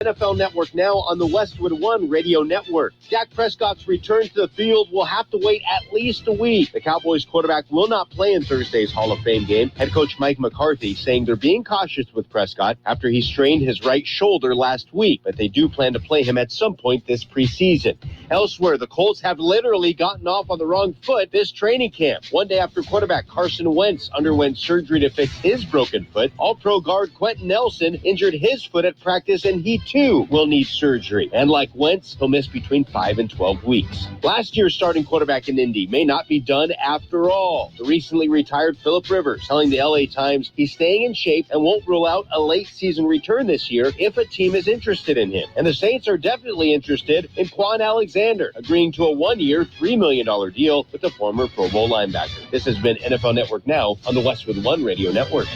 NFL Network now on the Westwood One Radio Network. Dak Prescott's return to the field will have to wait at least a week. The Cowboys quarterback will not play in Thursday's Hall of Fame game. Head coach Mike McCarthy saying they're being cautious with Prescott after he strained his right shoulder last week, but they do plan to play him at some point this preseason. Elsewhere, the Colts have literally gotten off on the wrong foot this training camp. One day after quarterback Carson Wentz underwent surgery to fix his broken foot, All-Pro guard Quentin Nelson injured his foot at practice, and he too will need surgery. And like Wentz, he'll miss between 5 and 12 weeks. Last year's starting quarterback in Indy may not be done after all. The recently retired Phillip Rivers telling the LA Times he's staying in shape and won't rule out a late season return this year if a team is interested in him. And the Saints are definitely interested in Quan Alexander, agreeing to a one-year, $3 million deal with the former Pro Bowl linebacker. This has been NFL Network Now on the Westwood One Radio Network.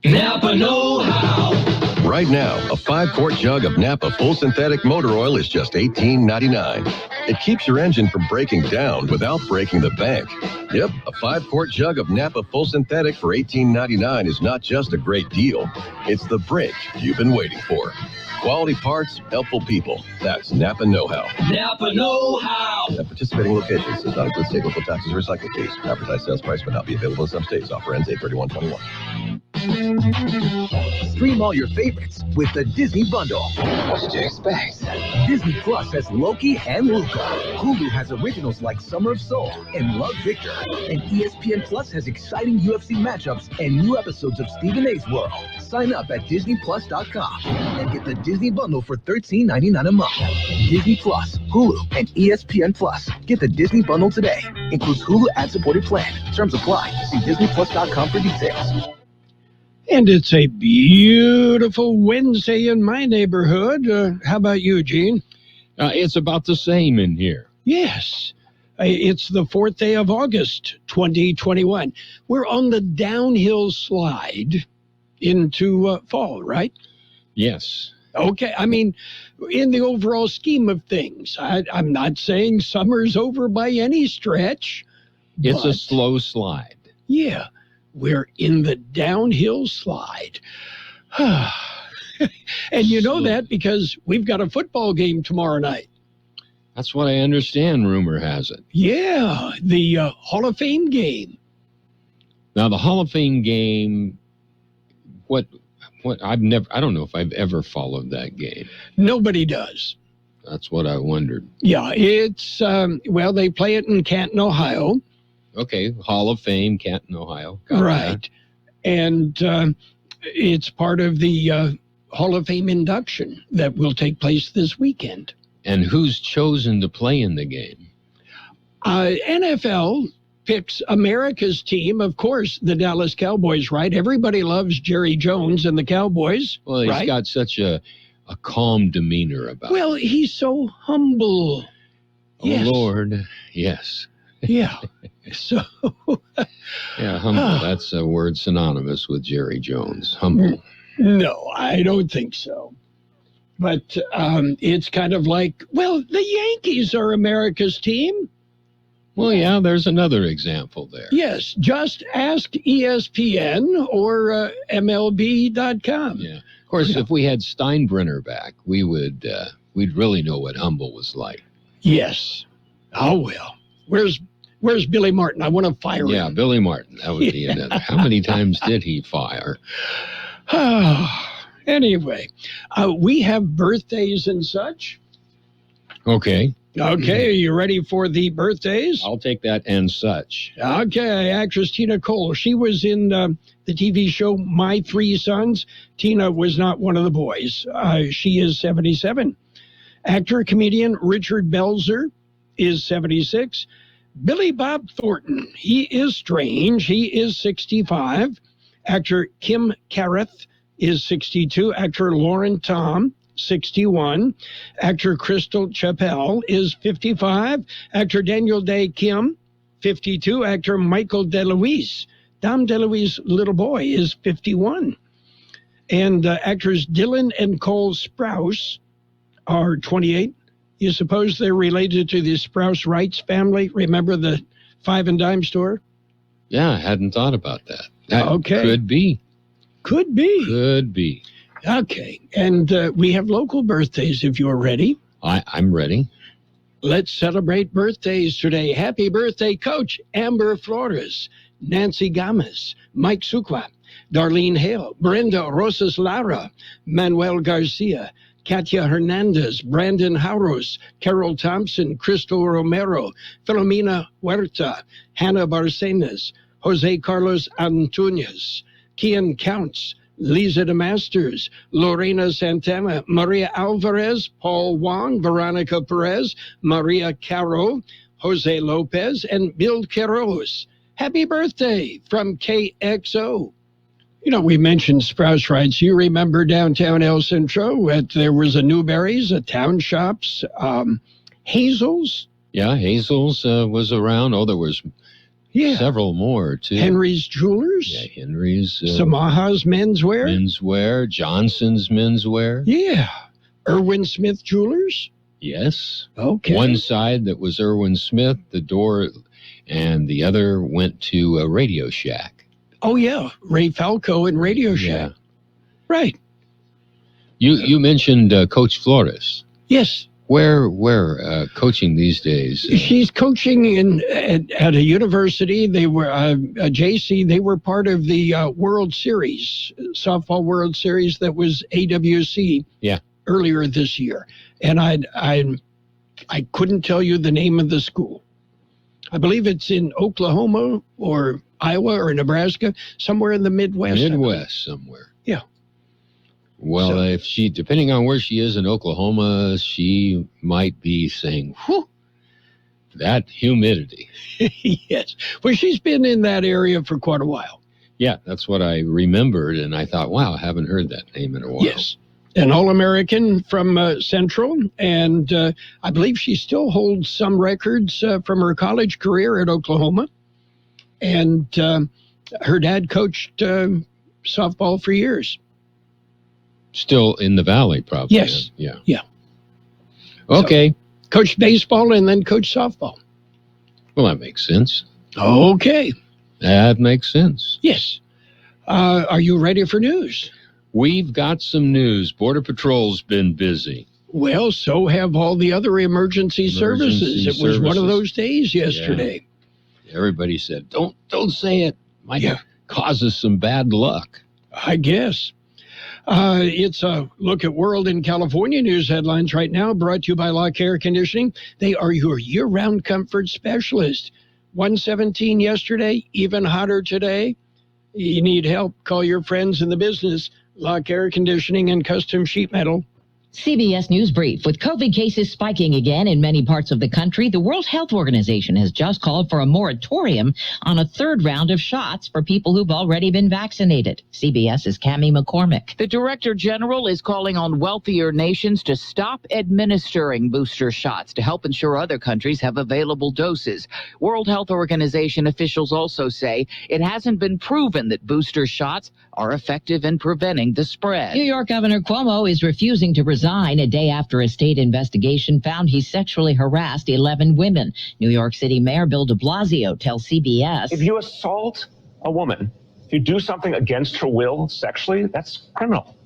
Napa know-how. Right now, a 5-quart jug of Napa full synthetic motor oil is just $18.99. It keeps your engine from breaking down without breaking the bank. Yep, a 5-quart jug of Napa full synthetic for $18.99 is not just a great deal. It's the break you've been waiting for. Quality parts, helpful people. That's Napa know-how. Napa know-how. At participating locations does not include state local taxes or recycling fees. Advertised sales price may not be available in some states. Offer ends 8/31/21. Stream all your favorites with the Disney Bundle. What did you expect? Disney Plus has Loki and Luca. Hulu has originals like Summer of Soul and Love Victor. And ESPN Plus has exciting UFC matchups and new episodes of Stephen A's World. Sign up at DisneyPlus.com and get the Disney Bundle for $13.99 a month. Disney Plus, Hulu, and ESPN Plus. Get the Disney Bundle today. Includes Hulu ad-supported plan. Terms apply. See DisneyPlus.com for details. And it's a beautiful Wednesday in my neighborhood. How about you, Gene? It's about the same in here. Yes. It's the 4th day of August, 2021. We're on the downhill slide into fall, right? Yes. Okay. I mean, in the overall scheme of things, I'm not saying summer's over by any stretch. It's a slow slide. Yeah. We're in the downhill slide. And you know that because we've got a football game tomorrow night. That's what I understand, rumor has it. Yeah, the Hall of Fame game. Now, the Hall of Fame game, I don't know if I've ever followed that game. Nobody does. That's what I wondered. Yeah, it's, they play it in Canton, Ohio. Okay, Hall of Fame, Canton, Ohio. Got right. That. And it's part of the Hall of Fame induction that will take place this weekend. And who's chosen to play in the game? NFL picks America's team, of course, the Dallas Cowboys, right? Everybody loves Jerry Jones and the Cowboys. Well, he's right? got such a calm demeanor about Well, he's so humble. Oh, yes. Lord, yes. Yeah. So. Yeah, humble. That's a word synonymous with Jerry Jones. Humble. No, I don't think so. But it's kind of like, well, the Yankees are America's team. Well, yeah, there's another example there. Yes, just ask ESPN or MLB.com. Yeah. Of course, if we had Steinbrenner back, we'd really know what humble was like. Yes. Oh, well. Where's Billy Martin? I want to fire him. Yeah, Billy Martin. That would be another. How many times did he fire? Anyway, we have birthdays and such. Okay. Okay, are you ready for the birthdays? I'll take that and such. Okay, actress Tina Cole. She was in the TV show My Three Sons. Tina was not one of the boys. She is 77. Actor, comedian Richard Belzer is 76. Billy Bob Thornton, he is strange. He is 65. Actor Kim Carruth is 62. Actor Lauren Tom, 61. Actor Crystal Chappell is 55. Actor Daniel Day Kim, 52. Actor Michael DeLuise, Dom DeLuise's little boy, is 51. And actors Dylan and Cole Sprouse are 28. You suppose they're related to the Sprouse Wrights family? Remember the 5 and dime store? Yeah, I hadn't thought about that. That okay. Could be. Could be. Could be. Okay. And we have local birthdays if you're ready. I'm ready. Let's celebrate birthdays today. Happy birthday, Coach Amber Flores, Nancy Gomez, Mike Sucua, Darlene Hale, Brenda Rosas Lara, Manuel Garcia, Katia Hernandez, Brandon Hauros, Carol Thompson, Crystal Romero, Filomena Huerta, Hannah Barcenas, Jose Carlos Antunes, Kian Counts, Lisa DeMasters, Lorena Santana, Maria Alvarez, Paul Wong, Veronica Perez, Maria Caro, Jose Lopez, and Bill Queiroz. Happy birthday from KXO. You know, we mentioned Sprouse Rights. You remember downtown El Centro, there was a Newberry's, a Town Shops, Hazel's. Yeah, Hazel's was around. Oh, there was several more, too. Henry's Jewelers. Yeah, Henry's. Samaha's Menswear. Menswear. Johnson's Menswear. Yeah. Irwin Smith Jewelers. Yes. Okay. One side that was Irwin Smith, the door, and the other went to a Radio Shack. Oh, yeah. Ray Falco and Radio Shack. Yeah. Right. You mentioned Coach Flores. Yes. Where coaching these days? She's coaching at a university. They were JC. They were part of the World Series, softball World Series that was AWC. Yeah. Earlier this year, and I couldn't tell you the name of the school. I believe it's in Oklahoma or Iowa or Nebraska, somewhere in the Midwest. Midwest somewhere. Yeah. Well, if she, depending on where she is in Oklahoma, she might be saying, whew, that humidity. Yes. Well, she's been in that area for quite a while. Yeah, that's what I remembered, and I thought, wow, I haven't heard that name in a while. Yes. An All-American from Central, and I believe she still holds some records from her college career at Oklahoma. And her dad coached softball for years. Still in the Valley, probably. Yes. Yeah. Yeah. Okay. So, coached baseball and then coached softball. Well, that makes sense. Okay. That makes sense. Yes. Are you ready for news? We've got some news. Border Patrol's been busy. Well, so have all the other emergency services. It was one of those days yesterday. Yeah. Everybody said, don't say it. Might cause us some bad luck. I guess. It's a look at World and California news headlines right now, brought to you by Lock Air Conditioning. They are your year-round comfort specialist. 117 yesterday, even hotter today. You need help, call your friends in the business. Lock Air Conditioning and Custom Sheet Metal. CBS News Brief. With COVID cases spiking again in many parts of the country, the World Health Organization has just called for a moratorium on a third round of shots for people who've already been vaccinated. CBS's Cammie McCormick. The Director General is calling on wealthier nations to stop administering booster shots to help ensure other countries have available doses. World Health Organization officials also say it hasn't been proven that booster shots are effective in preventing the spread. New York Governor Cuomo is refusing to resign a day after a state investigation found he sexually harassed 11 women. New York City Mayor Bill de Blasio tells CBS, if you assault a woman, if you do something against her will sexually, that's criminal.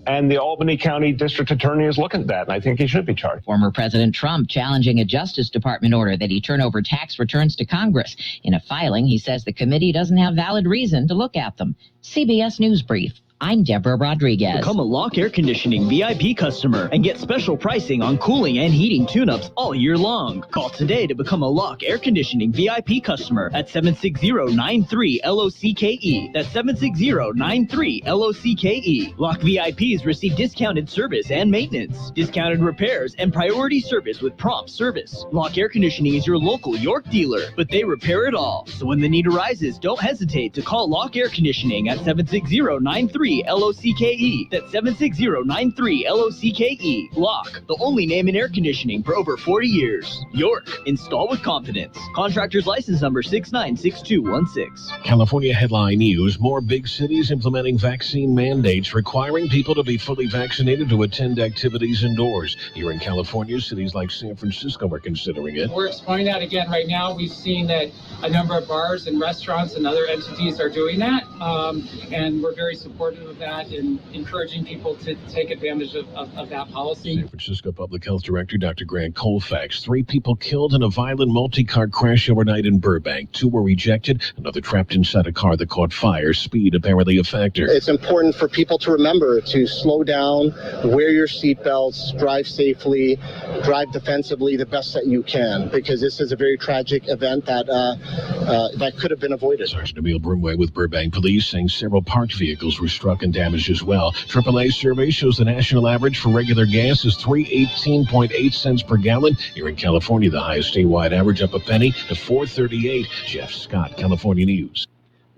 And the Albany County District Attorney is looking at that, and I think he should be charged. Former President Trump challenging a Justice Department order that he turn over tax returns to Congress. In a filing, he says the committee doesn't have valid reason to look at them. CBS News Brief. I'm Deborah Rodriguez. Become a Lock Air Conditioning VIP customer and get special pricing on cooling and heating tune-ups all year long. Call today to become a Lock Air Conditioning VIP customer at 760-93-LOCKE. That's 760-93-LOCKE. Lock VIPs receive discounted service and maintenance, discounted repairs, and priority service with prompt service. Lock Air Conditioning is your local York dealer, but they repair it all. So when the need arises, don't hesitate to call Lock Air Conditioning at 760-93-LOCKE. That's 760-93-LOCKE. Lock, the only name in air conditioning for over 40 years. York, install with confidence. Contractor's license number 696216. California headline news: more big cities implementing vaccine mandates requiring people to be fully vaccinated to attend activities indoors. Here in California, cities like San Francisco are considering it. We're exploring that again right now. We've seen that a number of bars and restaurants and other entities are doing that. and we're very supportive of that and encouraging people to take advantage of that policy. San Francisco Public Health Director Dr. Grant Colfax. 3 people killed in a violent multi-car crash overnight in Burbank. 2 were ejected, another trapped inside a car that caught fire. Speed apparently a factor. It's important for people to remember to slow down, wear your seatbelts, drive safely, drive defensively the best that you can, because this is a very tragic event that could have been avoided. Sergeant Emil Broomway with Burbank Police saying several parked vehicles were struck and damaged as well. AAA survey shows the national average for regular gas is 3.18 cents per gallon. Here in California, the highest statewide average up a penny to 4.38. Jeff Scott, California News.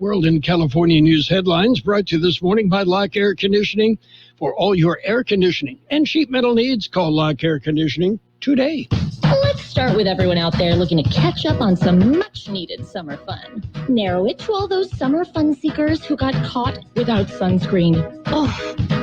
World and California News headlines brought to you this morning by Lock Air Conditioning. For all your air conditioning and sheet metal needs, call Lock Air Conditioning today. Let's start with everyone out there looking to catch up on some much-needed summer fun. Narrow it to all those summer fun seekers who got caught without sunscreen. Oh,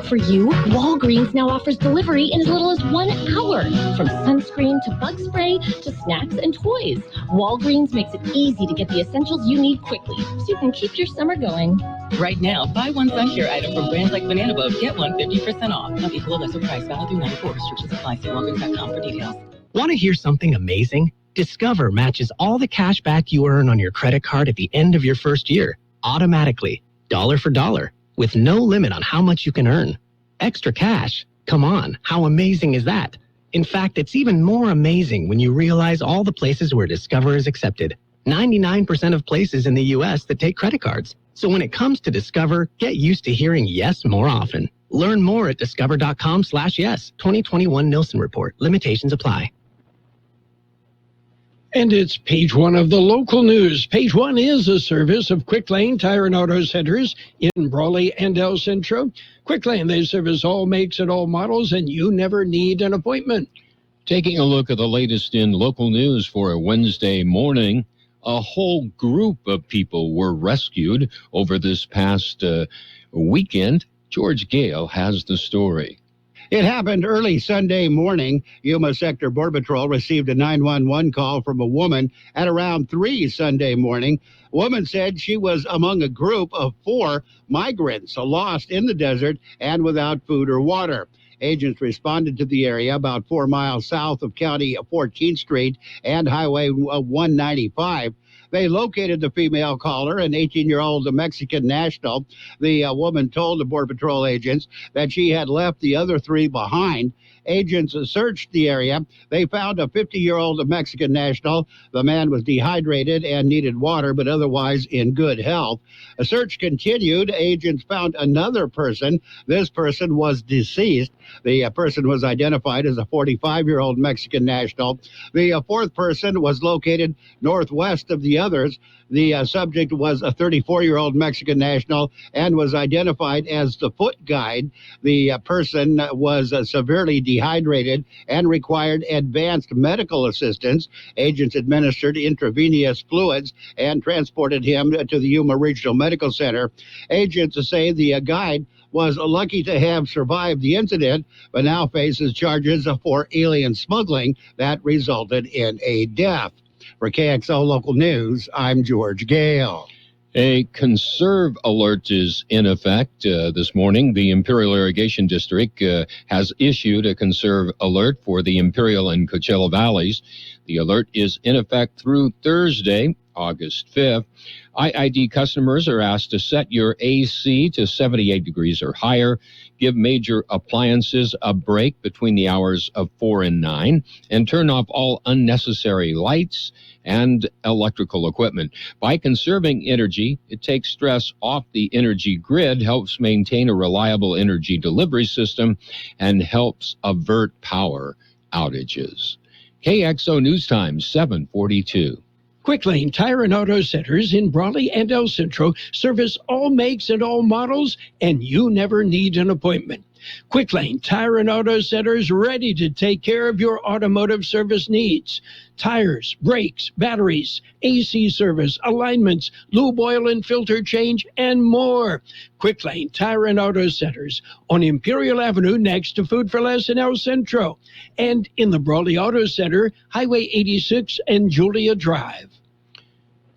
for you, Walgreens now offers delivery in as little as 1 hour. From sunscreen to bug spray to snacks and toys, Walgreens makes it easy to get the essentials you need quickly so you can keep your summer going. Right now, buy one sun care item from brands like Banana Boat, get one 50% off. Not equal or lesser price, valid through 94. Restrictions apply. See Walgreens.com for details. Want to hear something amazing? Discover matches all the cash back you earn on your credit card at the end of your first year, automatically, dollar for dollar, with no limit on how much you can earn. Extra cash? Come on, how amazing is that? In fact, it's even more amazing when you realize all the places where Discover is accepted. 99% of places in the U.S. that take credit cards. So when it comes to Discover, get used to hearing yes more often. Learn more at discover.com/yes. 2021 Nielsen Report. Limitations apply. And it's page 1 of the local news. Page 1 is a service of Quick Lane Tire and Auto Centers in Brawley and El Centro. Quick Lane, they service all makes and all models, and you never need an appointment. Taking a look at the latest in local news for a Wednesday morning, a whole group of people were rescued over this past weekend. George Gale has the story. It happened early Sunday morning. Yuma Sector Border Patrol received a 911 call from a woman at around 3 Sunday morning. A woman said she was among a group of 4 migrants lost in the desert and without food or water. Agents responded to the area about 4 miles south of County 14th Street and Highway 195. They located the female caller, an 18-year-old Mexican national. The woman told the Border Patrol agents that she had left the other 3 behind. Agents searched the area. They found a 50-year-old Mexican national. The man was dehydrated and needed water, but otherwise in good health. A search continued. Agents found another person. This person was deceased. The person was identified as a 45-year-old Mexican national. The 4th person was located northwest of the others. The subject was a 34-year-old Mexican national and was identified as the foot guide. The person was severely dehydrated and required advanced medical assistance. Agents administered intravenous fluids and transported him to the Yuma Regional Medical Center. Agents say the guide was lucky to have survived the incident, but now faces charges for alien smuggling that resulted in a death. For KXO Local News, I'm George Gale. A conserve alert is in effect this morning. The Imperial Irrigation District has issued a conserve alert for the Imperial and Coachella Valleys. The alert is in effect through Thursday, August 5th. IID customers are asked to set your AC to 78 degrees or higher, give major appliances a break between the hours of 4 and 9, and turn off all unnecessary lights and electrical equipment. By conserving energy, it takes stress off the energy grid, helps maintain a reliable energy delivery system, and helps avert power outages. KXO News Time, 7:42. Quick Lane Tire and Auto Centers in Brawley and El Centro service all makes and all models, and you never need an appointment. Quick Lane Tire and Auto Centers ready to take care of your automotive service needs. Tires, brakes, batteries, AC service, alignments, lube oil and filter change, and more. Quick Lane Tire and Auto Centers on Imperial Avenue next to Food for Less in El Centro, and in the Brawley Auto Center, Highway 86 and Julia Drive.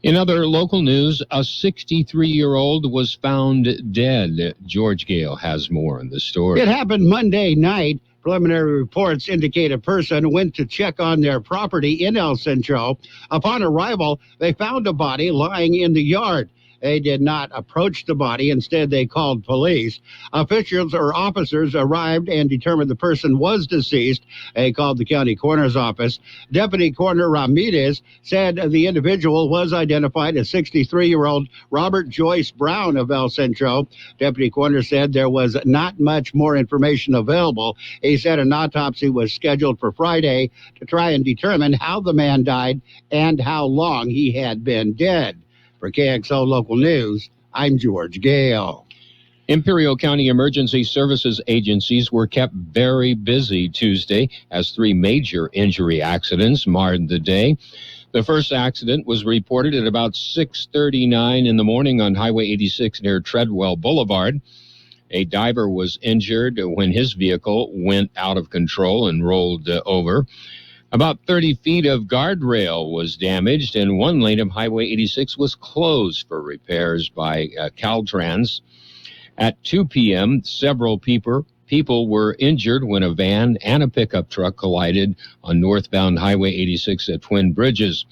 In other local news, a 63-year-old was found dead. George Gale has more on the story. It happened Monday night. Preliminary reports indicate a person went to check on their property in El Centro. Upon arrival, they found a body lying in the yard. They did not approach the body. Instead, they called police. Officials or officers arrived and determined the person was deceased. They called the county coroner's office. Deputy Coroner Ramirez said the individual was identified as 63-year-old Robert Joyce Brown of El Centro. Deputy Coroner said there was not much more information available. He said an autopsy was scheduled for Friday to try and determine how the man died and how long he had been dead. For KXO Local News, I'm George Gale. Imperial County Emergency Services agencies were kept very busy Tuesday as 3 major injury accidents marred the day. The first accident was reported at about 6:39 in the morning on Highway 86 near Treadwell Boulevard. A diver was injured when his vehicle went out of control and rolled over. About 30 feet of guardrail was damaged, and one lane of Highway 86 was closed for repairs by Caltrans. At 2 p.m., several people were injured when a van and a pickup truck collided on northbound Highway 86 at Twin Bridges.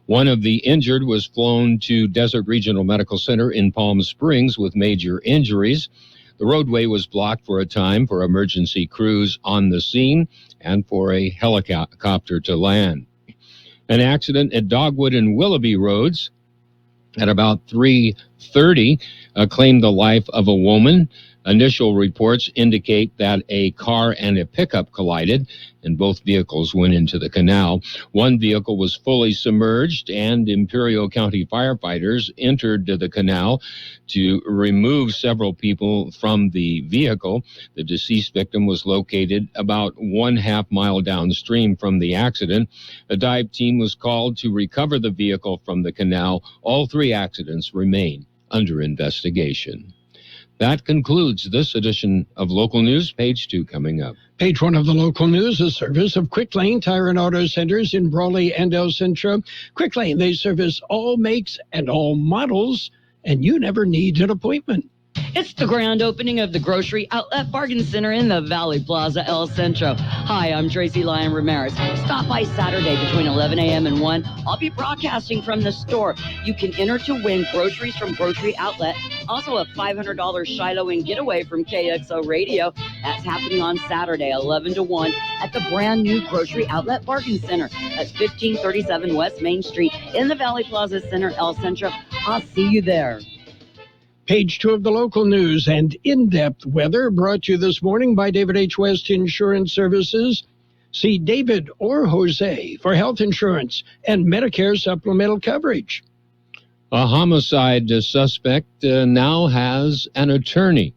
One of the injured was flown to Desert Regional Medical Center in Palm Springs with major injuries. The roadway was blocked for a time for emergency crews on the scene and for a helicopter to land. An accident at Dogwood and Willoughby Roads at about 3:30 claimed the life of a woman. Initial reports indicate that a car and a pickup collided, and both vehicles went into the canal. One vehicle was fully submerged, and Imperial County firefighters entered the canal to remove several people from the vehicle. The deceased victim was located about 1/2 mile downstream from the accident. A dive team was called to recover the vehicle from the canal. All 3 accidents remain under investigation. That concludes this edition of Local News. Page 2 coming up. Page 1 of the local news, a service of Quick Lane Tire and Auto Centers in Brawley and El Centro. Quick Lane, they service all makes and all models, and you never need an appointment. It's the grand opening of the Grocery Outlet Bargain Center in the Valley Plaza, El Centro. Hi, I'm Tracy Lyon Ramirez. Stop by Saturday between 11 a.m. and 1. I'll be broadcasting from the store. You can enter to win groceries from Grocery Outlet. Also a $500 Shiloh and Getaway from Kxo Radio. That's happening on Saturday, 11 to 1 at the brand new Grocery Outlet Bargain Center. That's 1537 West Main Street in the Valley Plaza Center, El Centro. I'll see you there. Page 2 of the local news and in-depth weather brought to you this morning by David H. West Insurance Services. See David or Jose for health insurance and Medicare supplemental coverage. A homicide suspect now has an attorney.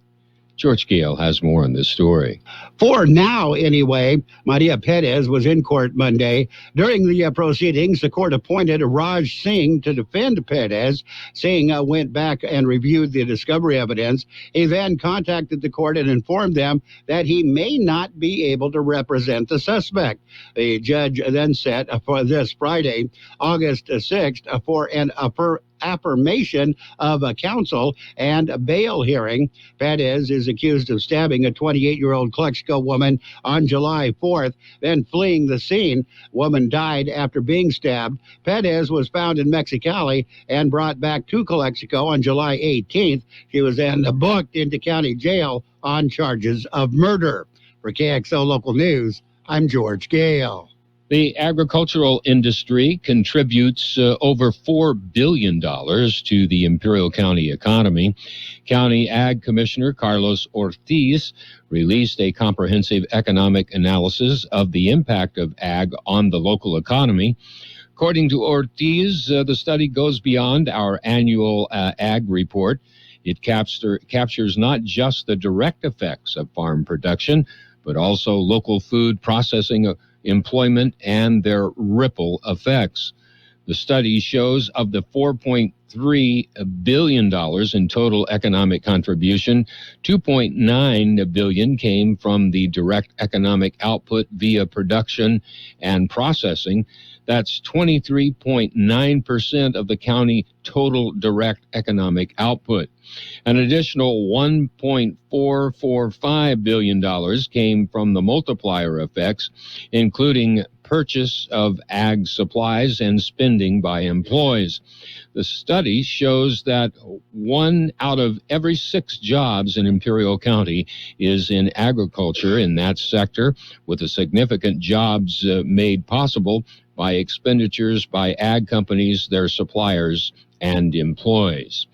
George Gale has more on this story. For now, anyway, Maria Perez was in court Monday. During the proceedings, the court appointed Raj Singh to defend Perez. Singh went back and reviewed the discovery evidence. He then contacted the court and informed them that he may not be able to represent the suspect. The judge then set for this Friday, August 6th, for an affirmation of a counsel and a bail hearing. Perez is accused of stabbing a 28-year-old Kxo woman on July 4th, then fleeing the scene. Woman died after being stabbed. Perez was found in Mexicali and brought back to Kxo on July 18th. She was then booked into county jail on charges of murder. For KXO Local News, I'm George Gale. The agricultural industry contributes over $4 billion to the Imperial County economy. County Ag Commissioner Carlos Ortiz released a comprehensive economic analysis of the impact of ag on the local economy. According to Ortiz, the study goes beyond our annual ag report. It captures not just the direct effects of farm production, but also local food processing, employment, and their ripple effects. The study shows of the $4.3 billion in total economic contribution, $2.9 billion came from the direct economic output via production and processing. That's 23.9% of the county total direct economic output. An additional $1.445 billion came from the multiplier effects, including purchase of ag supplies and spending by employees. The study shows that 1 out of every 6 jobs in Imperial County is in agriculture in that sector, with the significant jobs made possible by expenditures by ag companies, their suppliers, and employees.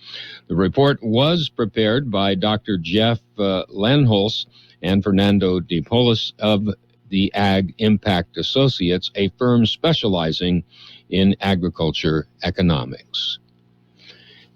The report was prepared by Dr. Jeff Lanholz and Fernando DePolis of the Ag Impact Associates, a firm specializing in agriculture economics.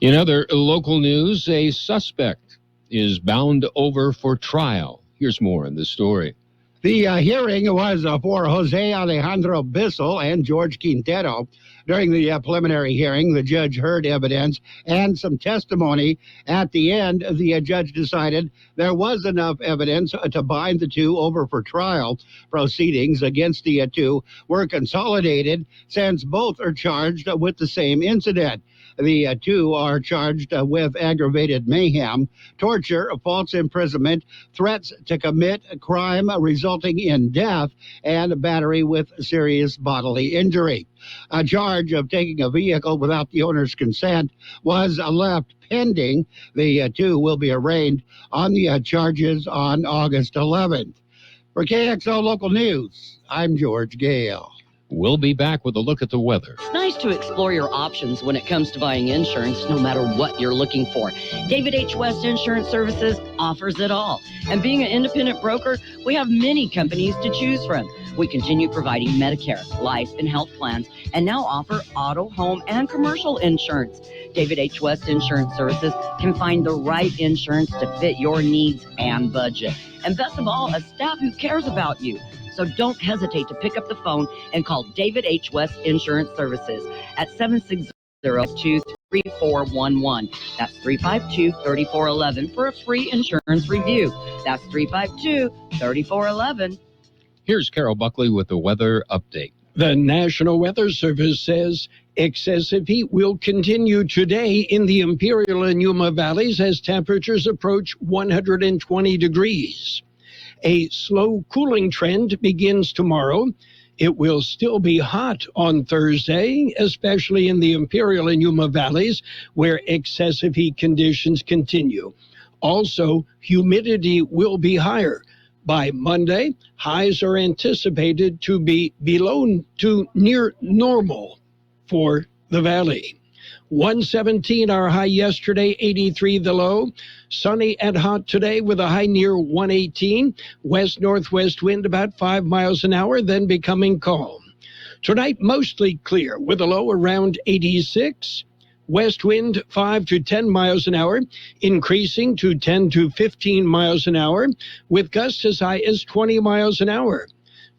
In other local news, a suspect is bound over for trial. Here's more in the story. The hearing was for Jose Alejandro Bissell and George Quintero. During the preliminary hearing, the judge heard evidence and some testimony. At the end, the judge decided there was enough evidence to bind the two over for trial. Proceedings against the two were consolidated since both are charged with the same incident. The two are charged with aggravated mayhem, torture, false imprisonment, threats to commit a crime resulting in death, and battery with serious bodily injury. A charge of taking a vehicle without the owner's consent was left pending. The two will be arraigned on the charges on August 11th. For KXO Local News, I'm George Gale. We'll be back with a look at the weather. It's nice to explore your options when it comes to buying insurance, no matter what you're looking for. David H. West Insurance Services offers it all. And being an independent broker, we have many companies to choose from. We continue providing Medicare, life, and health plans, and now offer auto, home, and commercial insurance. David H. West Insurance Services can find the right insurance to fit your needs and budget. And best of all, a staff who cares about you. So don't hesitate to pick up the phone and call David H. West Insurance Services at 760-23411. That's 352-3411 for a free insurance review. That's 352-3411. Here's Carol Buckley with the weather update. The National Weather Service says excessive heat will continue today in the Imperial and Yuma valleys as temperatures approach 120 degrees. A slow cooling trend begins tomorrow. It will still be hot on Thursday, especially in the Imperial and Yuma valleys, where excessive heat conditions continue. Also, humidity will be higher. By Monday, highs are anticipated to be below to near normal for the valley. 117 our high yesterday, 83 the low. Sunny and hot today with a high near 118. West-northwest wind about 5 miles an hour, then becoming calm. Tonight, mostly clear with a low around 86. West wind 5 to 10 miles an hour, increasing to 10 to 15 miles an hour, with gusts as high as 20 miles an hour.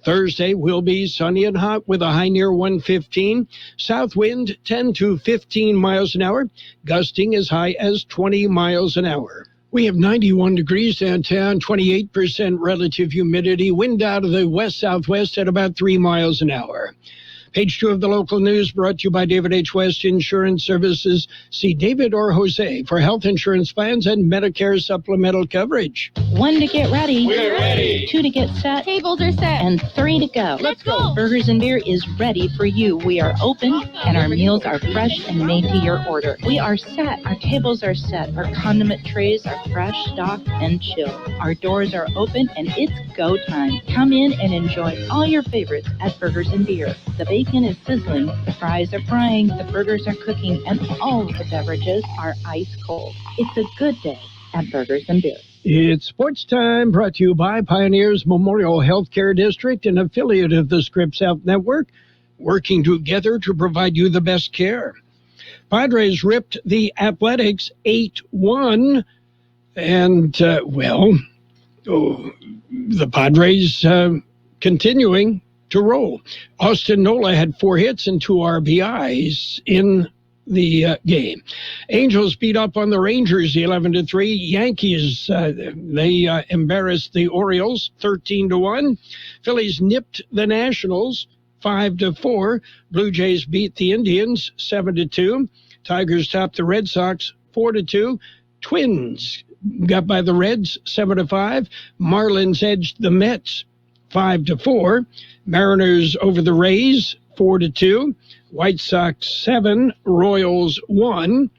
Thursday will be sunny and hot with a high near 115. South wind 10 to 15 miles an hour, gusting as high as 20 miles an hour. We have 91 degrees downtown, 28% relative humidity, wind out of the west-southwest at about 3 miles an hour. Page 2 of the local news brought to you by David H. West Insurance Services. See David or Jose for health insurance plans and Medicare supplemental coverage. 1 to get ready. We're ready. 2 to get set. Tables are set. And 3 to go. Let's go. Burgers and Beer is ready for you. We are open and our meals are fresh and made to your order. We are set. Our tables are set. Our condiment trays are fresh, stocked, and chilled. Our doors are open and it's go time. Come in and enjoy all your favorites at Burgers and Beer. The bacon is sizzling, the fries are frying, the burgers are cooking, and all of the beverages are ice cold. It's a good day at Burgers and Beer. It's sports time, brought to you by Pioneers Memorial Healthcare District, an affiliate of the Scripps Health Network, working together to provide you the best care. Padres ripped the Athletics 8-1, and, the Padres continuing to roll. Austin Nola had 4 hits and 2 RBIs in the game. Angels beat up on the Rangers 11-3. Yankees, they embarrassed the Orioles 13-1. Phillies nipped the Nationals 5-4. Blue Jays beat the Indians 7-2. Tigers topped the Red Sox 4-2. Twins got by the Reds 7-5. Marlins edged the Mets 5-4. Mariners over the Rays 4-2. White Sox 7, Royals 1.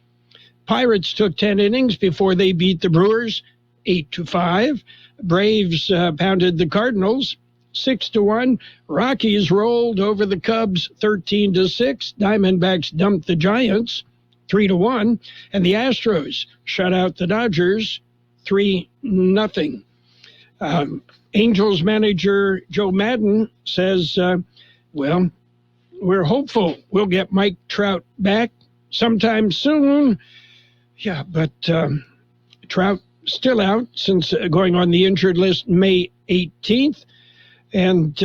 Pirates took 10 innings before they beat the Brewers 8-5. Braves pounded the Cardinals 6-1. Rockies rolled over the Cubs 13-6. Diamondbacks dumped the Giants 3-1. And the Astros shut out the Dodgers 3-0. Angels manager Joe Madden says, we're hopeful we'll get Mike Trout back sometime soon. Yeah, but Trout still out since going on the injured list May 18th. And,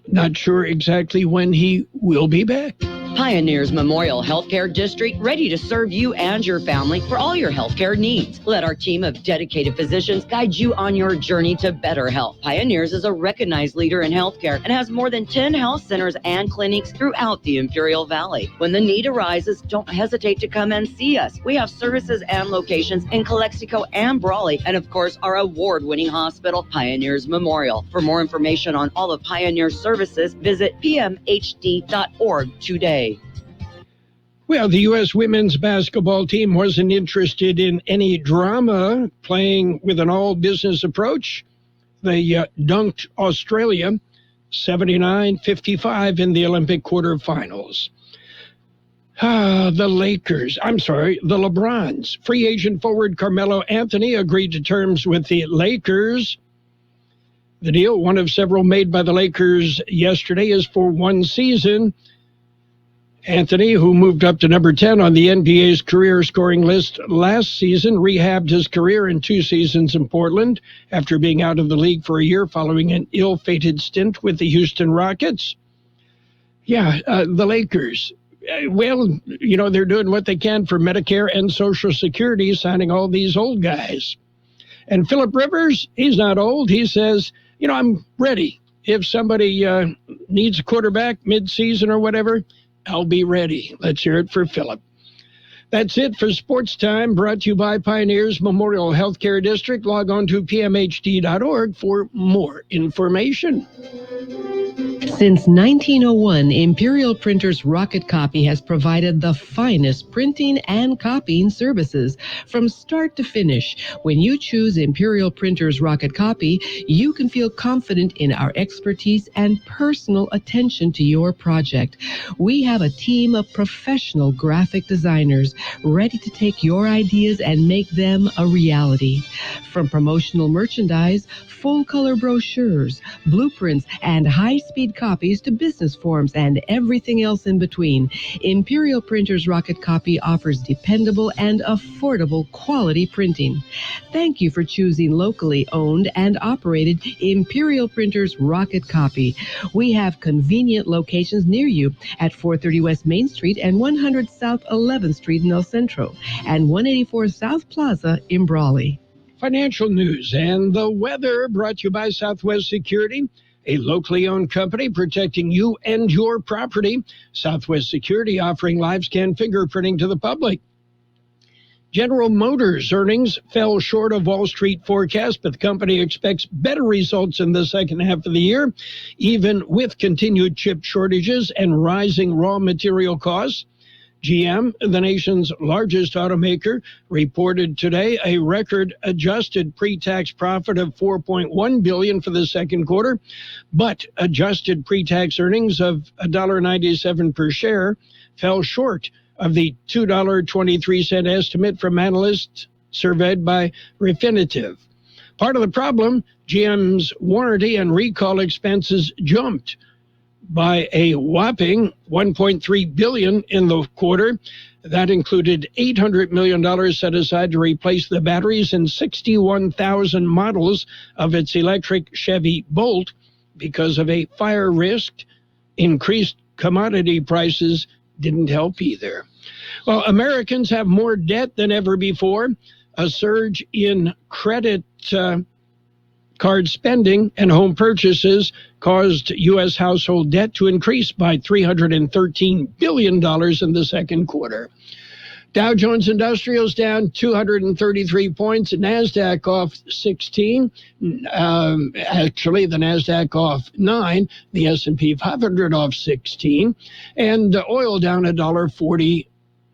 not sure exactly when he will be back. Pioneers Memorial Healthcare District, ready to serve you and your family for all your healthcare needs. Let our team of dedicated physicians guide you on your journey to better health. Pioneers is a recognized leader in healthcare and has more than 10 health centers and clinics throughout the Imperial Valley. When the need arises, don't hesitate to come and see us. We have services and locations in Calexico and Brawley, and of course, our award-winning hospital, Pioneers Memorial. For more information on all of Pioneer's services, visit pmhd.org today. Well, the U.S. women's basketball team wasn't interested in any drama, playing with an all-business approach. They dunked Australia 79-55 in the Olympic quarterfinals. The LeBrons. Free agent forward Carmelo Anthony agreed to terms with the Lakers. The deal, one of several made by the Lakers yesterday, is for 1 season. Anthony, who moved up to number 10 on the NBA's career scoring list last season, rehabbed his career in 2 seasons in Portland after being out of the league for a year following an ill-fated stint with the Houston Rockets. The Lakers. They're doing what they can for Medicare and Social Security, signing all these old guys. And Phillip Rivers, he's not old. He says, I'm ready. If somebody needs a quarterback mid-season or whatever, I'll be ready. Let's hear it for Phillip. That's it for Sports Time, brought to you by Pioneers Memorial Healthcare District. Log on to pmhd.org for more information. Since 1901, Imperial Printers Rocket Copy has provided the finest printing and copying services from start to finish. When you choose Imperial Printers Rocket Copy, you can feel confident in our expertise and personal attention to your project. We have a team of professional graphic designers ready to take your ideas and make them a reality. From promotional merchandise, full-color brochures, blueprints, and high-speed copies to business forms and everything else in between, Imperial Printers Rocket Copy offers dependable and affordable quality printing. Thank you for choosing locally owned and operated Imperial Printers Rocket Copy. We have convenient locations near you at 430 West Main Street and 100 South 11th Street in El Centro and 184 South Plaza in Brawley. Financial news and the weather brought to you by Southwest Security, a locally owned company protecting you and your property. Southwest Security offering live scan fingerprinting to the public. General Motors earnings fell short of Wall Street forecasts, but the company expects better results in the second half of the year, even with continued chip shortages and rising raw material costs. GM, the nation's largest automaker, reported today a record adjusted pre-tax profit of $4.1 billion for the second quarter, but adjusted pre-tax earnings of $1.97 per share fell short of the $2.23 estimate from analysts surveyed by Refinitiv. Part of the problem, GM's warranty and recall expenses jumped by a whopping $1.3 billion in the quarter. That included $800 million set aside to replace the batteries in 61,000 models of its electric Chevy Bolt, because of a fire risk. Increased commodity prices didn't help either. Well, Americans have more debt than ever before. A surge in credit card spending and home purchases caused U.S. household debt to increase by $313 billion in the second quarter. Dow Jones Industrials down 233 points, NASDAQ off 16. Actually, the NASDAQ off 9, the S&P 500 off 16, and oil down $1.40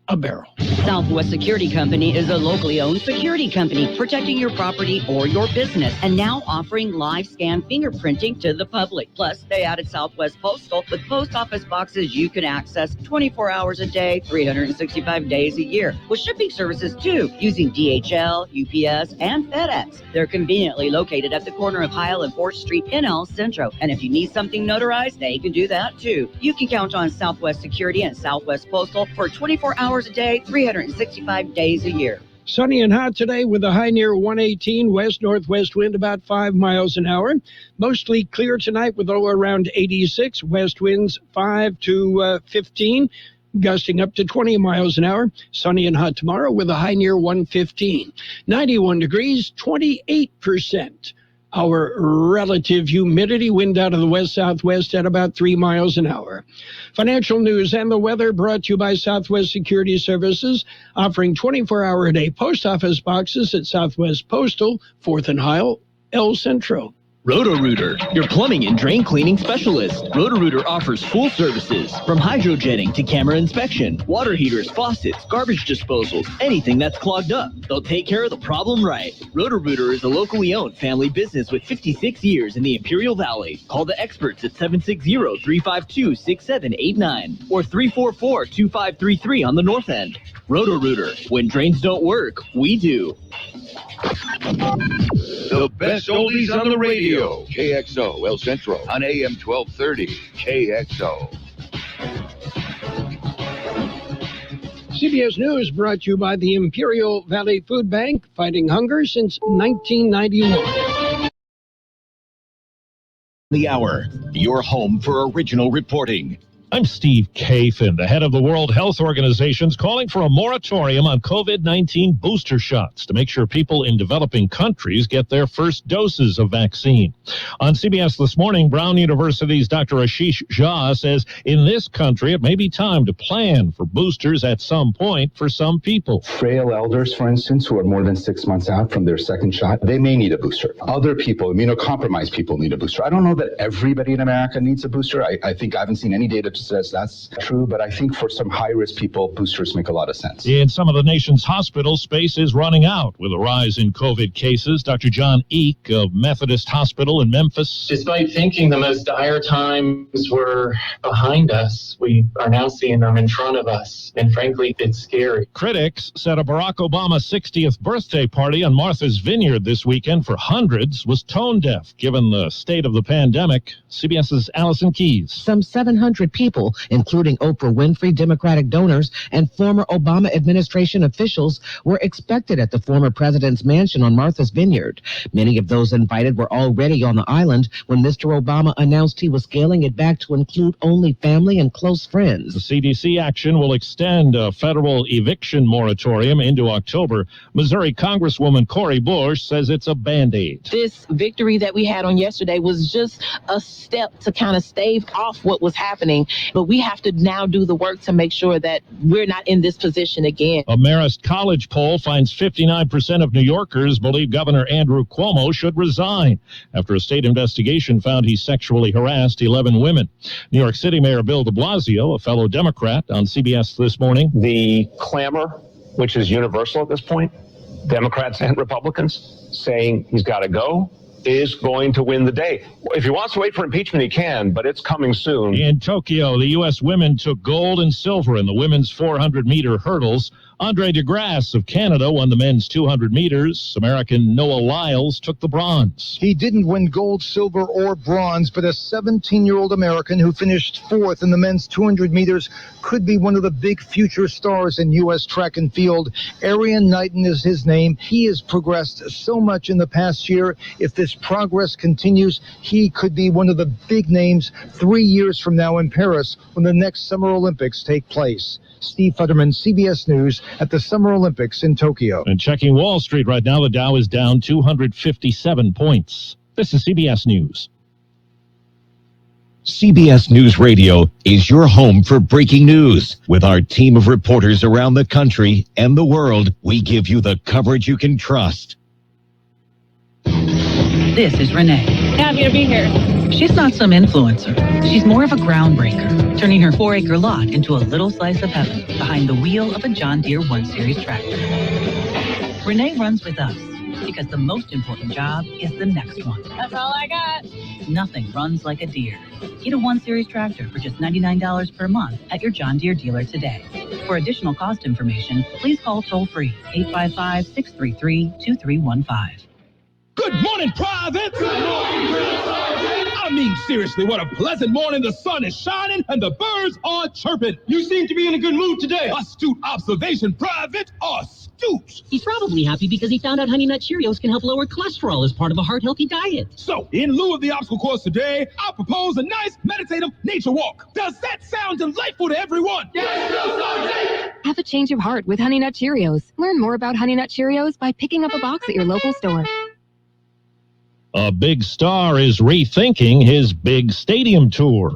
a barrel. Southwest Security Company is a locally owned security company protecting your property or your business and now offering live scan fingerprinting to the public. Plus, they added Southwest Postal with post office boxes you can access 24 hours a day, 365 days a year, with shipping services too, using DHL, UPS, and FedEx. They're conveniently located at the corner of Heil and 4th Street in El Centro. And if you need something notarized, they can do that too. You can count on Southwest Security and Southwest Postal for 24 hours a day, 365 days a year. Sunny and hot today with a high near 118, west-northwest wind about 5 miles an hour. Mostly clear tonight with low around 86, west winds 5 to 15, gusting up to 20 miles an hour. Sunny and hot tomorrow with a high near 115. 91 degrees, 28%. Our relative humidity, wind out of the west-southwest at about 3 miles an hour. Financial news and the weather brought to you by Southwest Security Services, offering 24-hour-a-day post office boxes at Southwest Postal, 4th and Heil, El Centro. Roto-Rooter, your plumbing and drain cleaning specialist. Roto-Rooter offers full services from hydrojetting to camera inspection, water heaters, faucets, garbage disposals, anything that's clogged up. They'll take care of the problem right. Roto-Rooter is a locally owned family business with 56 years in the Imperial Valley. Call the experts at 760-352-6789 or 344-2533 on the north end. Roto-Rooter, when drains don't work, we do. The best oldies on the radio. KXO El Centro on AM 1230. KXO. CBS News brought to you by the Imperial Valley Food Bank, fighting hunger since 1991. The Hour, your home for original reporting. I'm Steve Kathan, the head of the World Health Organization's calling for a moratorium on COVID-19 booster shots to make sure people in developing countries get their first doses of vaccine. On CBS This Morning, Brown University's Dr. Ashish Jha says in this country, it may be time to plan for boosters at some point for some people. Frail elders, for instance, who are more than 6 months out from their second shot, they may need a booster. Other people, immunocompromised people, need a booster. I don't know that everybody in America needs a booster. I think I haven't seen any data to says that's true, but I think for some high-risk people, boosters make a lot of sense. In some of the nation's hospitals, space is running out with a rise in COVID cases. Dr. John Eek of Methodist Hospital in Memphis. Despite thinking the most dire times were behind us, we are now seeing them in front of us, and frankly, it's scary. Critics said a Barack Obama 60th birthday party on Martha's Vineyard this weekend for hundreds was tone-deaf, given the state of the pandemic. CBS's Allison Keyes. Some 700 people, including Oprah Winfrey, Democratic donors, and former Obama administration officials, were expected at the former president's mansion on Martha's Vineyard. Many of those invited were already on the island when Mr. Obama announced he was scaling it back to include only family and close friends. The CDC action will extend a federal eviction moratorium into October. Missouri Congresswoman Cori Bush says it's a Band-Aid. This victory that we had on yesterday was just a step to kind of stave off what was happening. But we have to now do the work to make sure that we're not in this position again. A Marist College poll finds 59% of New Yorkers believe Governor Andrew Cuomo should resign after a state investigation found he sexually harassed 11 women. New York City Mayor Bill de Blasio, a fellow Democrat, on CBS This Morning. The clamor, which is universal at this point, Democrats and Republicans saying he's got to go, is going to win the day. If he wants to wait for impeachment, he can, but it's coming soon. In Tokyo, the U.S. women took gold and silver in the women's 400-meter hurdles. Andre DeGrasse of Canada won the men's 200 meters. American Noah Lyles took the bronze. He didn't win gold, silver, or bronze, but a 17-year-old American who finished fourth in the men's 200 meters could be one of the big future stars in U.S. track and field. Arian Knighton is his name. He has progressed so much in the past year. If this progress continues, he could be one of the big names 3 years from now in Paris when the next Summer Olympics take place. Steve Futterman, CBS News, at the Summer Olympics in Tokyo. And checking Wall Street right now, the Dow is down 257 points. This is CBS News. CBS News Radio is your home for breaking news. With our team of reporters around the country and the world, we give you the coverage you can trust. This is Renee. Happy to be here. She's not some influencer. She's more of a groundbreaker, turning her 4-acre lot into a little slice of heaven behind the wheel of a John Deere 1 Series tractor. Renee runs with us because the most important job is the next one. That's all I got. Nothing runs like a Deere. Get a 1 Series tractor for just $99 per month at your John Deere dealer today. For additional cost information, please call toll-free 855-633-2315. Good morning, Private! Good morning, Private! I mean, seriously, what a pleasant morning. The sun is shining and the birds are chirping. You seem to be in a good mood today. Astute observation, Private. Astute. He's probably happy because he found out Honey Nut Cheerios can help lower cholesterol as part of a heart-healthy diet. So, in lieu of the obstacle course today, I propose a nice meditative nature walk. Does that sound delightful to everyone? Yes, Sergeant! Have a change of heart with Honey Nut Cheerios. Learn more about Honey Nut Cheerios by picking up a box at your local store. A big star is rethinking his big stadium tour.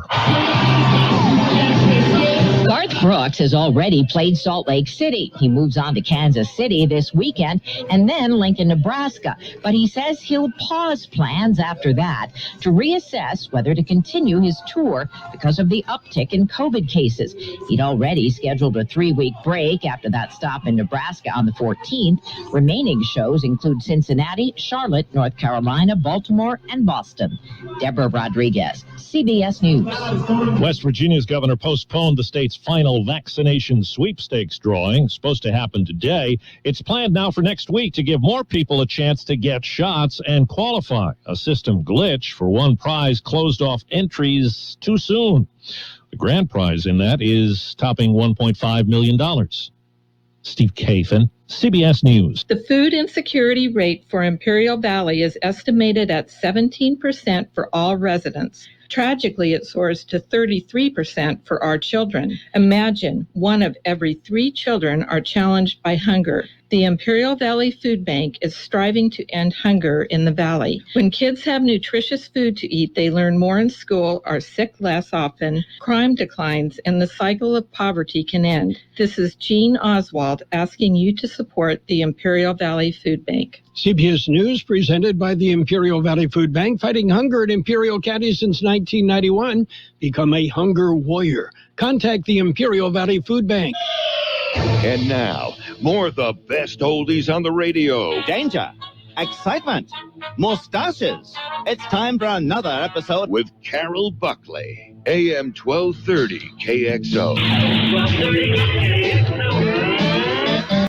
Garth Brooks has already played Salt Lake City. He moves on to Kansas City this weekend and then Lincoln, Nebraska. But he says he'll pause plans after that to reassess whether to continue his tour because of the uptick in COVID cases. He'd already scheduled a 3-week break after that stop in Nebraska on the 14th. Remaining shows include Cincinnati, Charlotte, North Carolina, Baltimore, and Boston. Deborah Rodriguez, CBS News. West Virginia's governor postponed the state's final vaccination sweepstakes drawing, supposed to happen today. It's planned now for next week to give more people a chance to get shots and qualify. A system glitch for one prize closed off entries too soon. The grand prize in that is topping $1.5 million. Steve Kathan, CBS News. The food insecurity rate for Imperial Valley is estimated at 17% for all residents. Tragically, it soars to 33% for our children. Imagine 1 of every 3 children are challenged by hunger. The Imperial Valley Food Bank is striving to end hunger in the valley. When kids have nutritious food to eat, they learn more in school, are sick less often, crime declines, and the cycle of poverty can end. This is Jean Oswald asking you to support the Imperial Valley Food Bank. CBS News presented by the Imperial Valley Food Bank, fighting hunger in Imperial County since 1991. Become a hunger warrior. Contact the Imperial Valley Food Bank. And now, more of the best oldies on the radio. Danger, excitement, mustaches. It's time for another episode With Carroll Buckley, AM 1230 KXO. 1230 KXO.